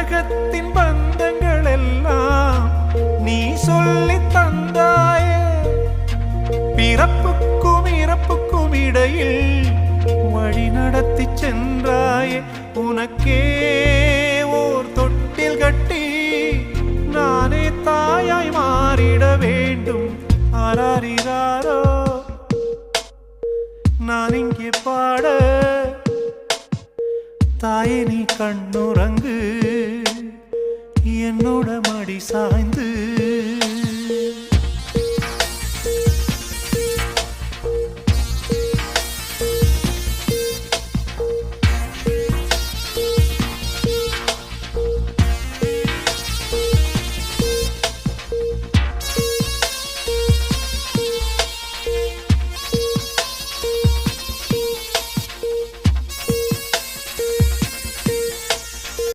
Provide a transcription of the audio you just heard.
உலகத்தின் பந்தங்கள் எல்லாம் நீ சொல்லி தந்தாயே. பிறப்புக்கும் இறப்புக்கும் இடையில் வழி நடத்தி சென்றாயே. உனக்கே ஓர் தொட்டில் கட்டி நானே தாயாய் மாறிட வேண்டும். ஆராரிராரோ நான் இங்கே பாட, தாயே நீ கண்ணுறங்கு என்னோட மடி சாய்ந்து.